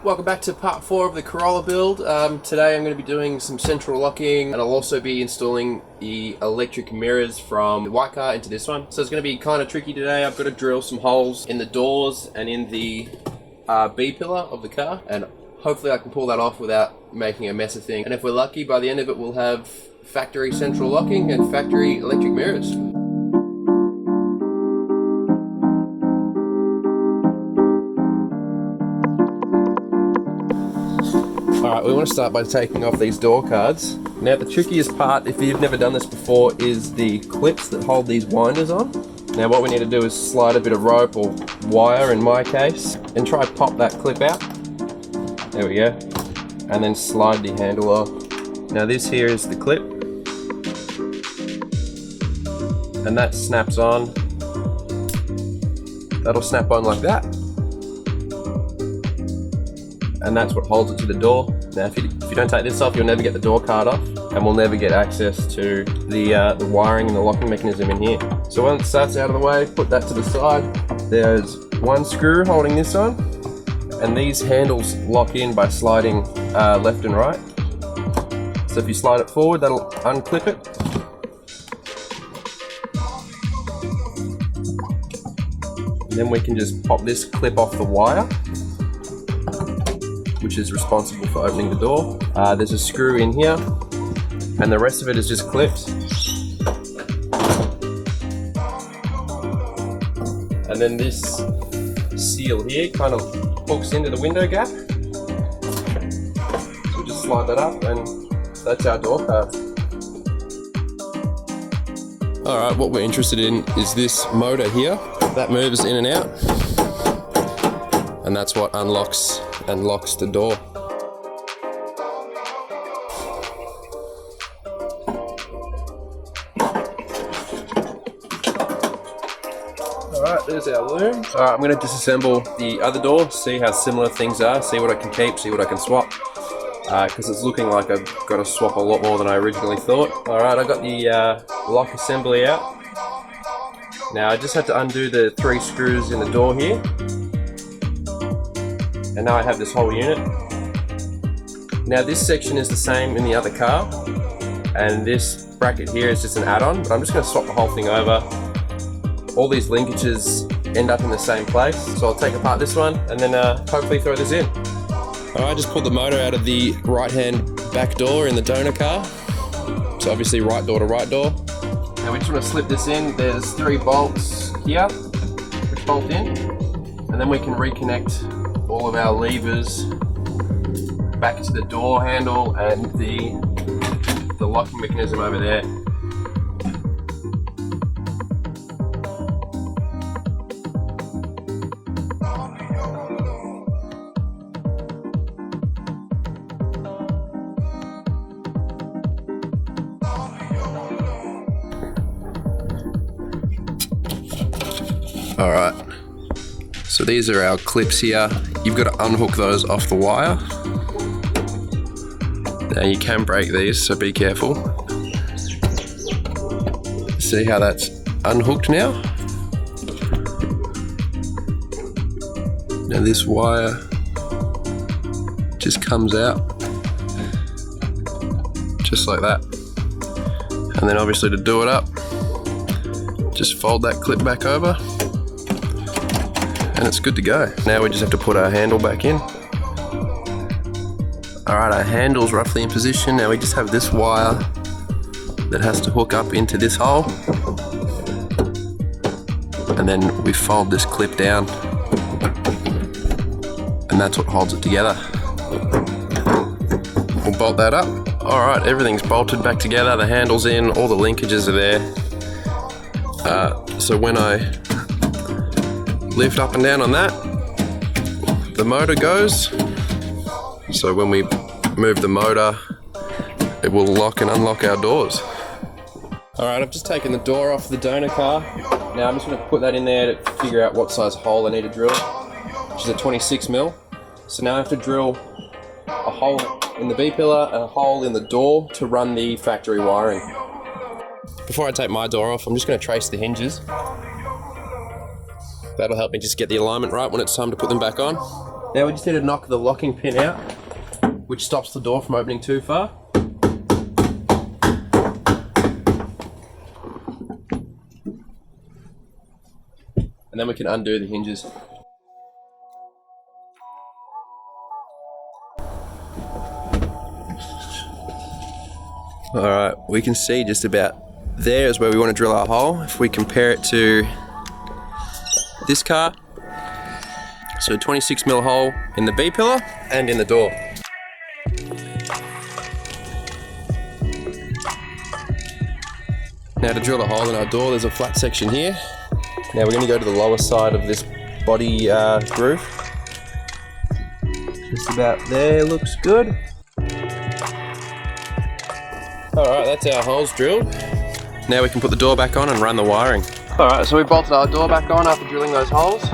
Welcome back to part 4 of the Corolla build. Today I'm going to be doing some central locking, and I'll also be installing the electric mirrors from the white car into this one. So it's going to be kind of tricky today. I've got to drill some holes in the doors and in the B-pillar of the car, and hopefully I can pull that off without making a mess of things. And if we're lucky, by the end of it we'll have factory central locking and factory electric mirrors. Alright, we want to start by taking off these door cards. Now the trickiest part, if you've never done this before, is the clips that hold these winders on. Now what we need to do is slide a bit of rope or wire in my case and try to pop that clip out. There we go. And then slide the handle off. Now this here is the clip. And that snaps on. That'll snap on like that. And that's what holds it to the door. Now if you don't take this off, you'll never get the door card off, and we'll never get access to the wiring and the locking mechanism in here. So once that's out of the way, put that to the side. There's one screw holding this on, and these handles lock in by sliding left and right. So if you slide it forward, that'll unclip it. And then we can just pop this clip off the wire, which is responsible for opening the door. There's a screw in here, and the rest of it is just clipped. And then this seal here kind of hooks into the window gap. So we'll just slide that up, and that's our door card. Alright, what we're interested in is this motor here. That moves in and out, and that's what unlocks and locks the door. Alright, there's our loom. Alright, I'm going to disassemble the other door, see how similar things are, see what I can keep, see what I can swap. Because it's looking like I've got to swap a lot more than I originally thought. Alright, I got the lock assembly out. Now I just had to undo the 3 screws in the door here. And now I have this whole unit. Now this section is the same in the other car, and this bracket here is just an add-on, but I'm just going to swap the whole thing over. All these linkages end up in the same place, so I'll take apart this one and then hopefully throw this in. Alright, I just pulled the motor out of the right-hand back door in the donor car, so obviously right door to right door. Now we just want to slip this in. There's 3 bolts here which bolt in, and then we can reconnect all of our levers back to the door handle and the locking mechanism over there. All right. So these are our clips here. You've got to unhook those off the wire. Now you can break these, so be careful. See how that's unhooked now? Now this wire just comes out, just like that. And then obviously to do it up, just fold that clip back over, and it's good to go. Now we just have to put our handle back in. Alright, our handle's roughly in position. Now we just have this wire that has to hook up into this hole. And then we fold this clip down. And that's what holds it together. We'll bolt that up. Alright, everything's bolted back together. The handle's in, all the linkages are there. So when I lift up and down on that, the motor goes. So when we move the motor, it will lock and unlock our doors. Alright, I've just taken the door off the donor car. Now I'm just going to put that in there to figure out what size hole I need to drill, which is a 26mm. So now I have to drill a hole in the B-pillar and a hole in the door to run the factory wiring. Before I take my door off, I'm just going to trace the hinges. That'll help me just get the alignment right when it's time to put them back on. Now we just need to knock the locking pin out, which stops the door from opening too far. And then we can undo the hinges. Alright, we can see just about there is where we want to drill our hole. If we compare it to this car, so 26mm hole in the B-pillar and in the door. Now to drill a hole in our door, there's a flat section here. Now we're going to go to the lower side of this body groove. Just about there, looks good. Alright, that's our holes drilled. Now we can put the door back on and run the wiring. Alright, so we bolted our door back on after drilling those holes.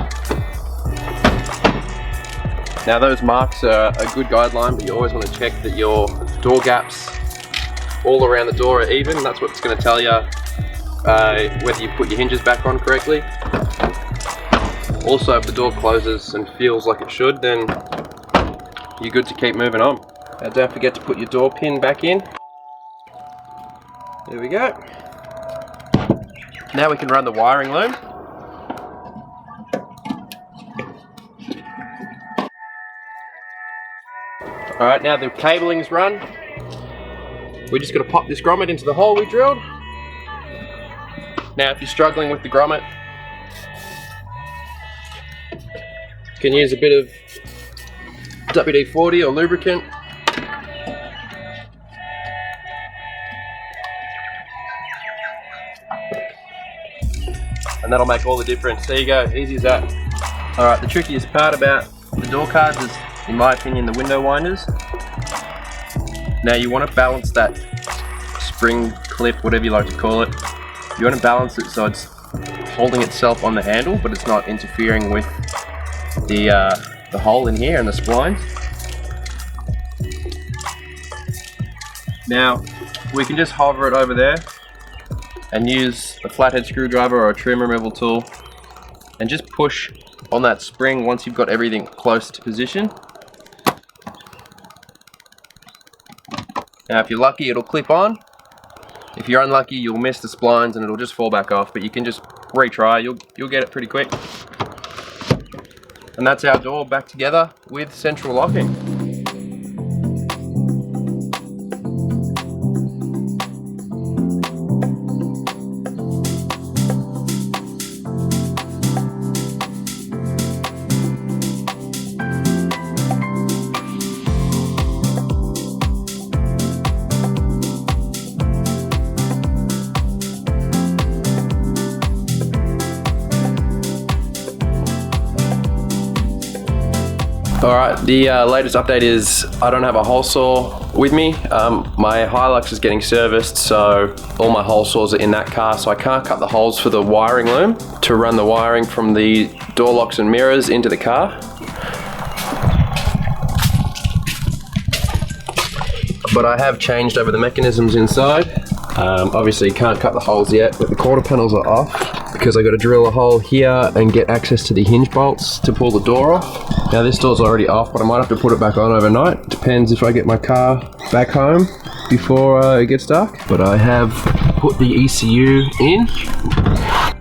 Now those marks are a good guideline, but you always want to check that your door gaps all around the door are even. That's what's going to tell you whether you put your hinges back on correctly. Also, if the door closes and feels like it should, then you're good to keep moving on. Now don't forget to put your door pin back in. There we go. Now we can run the wiring loom. Alright, now the cabling's run. We're just going to pop this grommet into the hole we drilled. Now if you're struggling with the grommet, you can use a bit of WD-40 or lubricant. And that'll make all the difference. There you go, easy as that. Alright, the trickiest part about the door cards is, in my opinion, the window winders. Now you want to balance that spring clip, whatever you like to call it. You want to balance it so it's holding itself on the handle, but it's not interfering with the hole in here and the splines. Now we can just hover it over there and use a flathead screwdriver or a trim removal tool and just push on that spring once you've got everything close to position. Now if you're lucky, it'll clip on. If you're unlucky, you'll miss the splines and it'll just fall back off, but you can just retry, you'll get it pretty quick. And that's our door back together with central locking. Alright, the latest update is I don't have a hole saw with me. My Hilux is getting serviced, so all my hole saws are in that car, so I can't cut the holes for the wiring loom to run the wiring from the door locks and mirrors into the car. But I have changed over the mechanisms inside. Obviously you can't cut the holes yet, but the quarter panels are off because I got to drill a hole here and get access to the hinge bolts to pull the door off. Now this door's already off, but I might have to put it back on overnight. Depends if I get my car back home before it gets dark. But I have put the ECU in.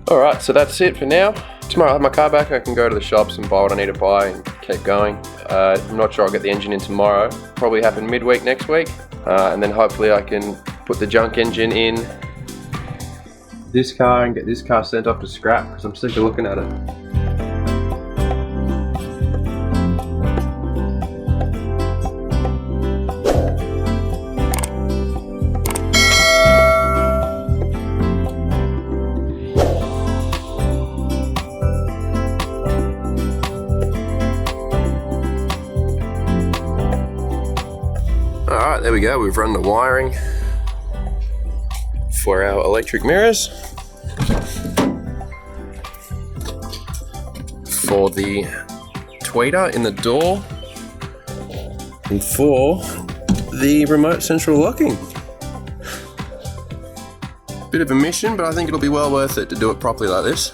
Alright, so that's it for now. Tomorrow I'll have my car back, I can go to the shops and buy what I need to buy and keep going. I'm not sure I'll get the engine in tomorrow. Probably happen midweek next week. And then hopefully I can put the junk engine in this car and get this car sent off to scrap because I'm sick of looking at it. Alright, there we go, we've run the wiring for our electric mirrors, for the tweeter in the door, and for the remote central locking. Bit of a mission, but I think it'll be well worth it to do it properly like this.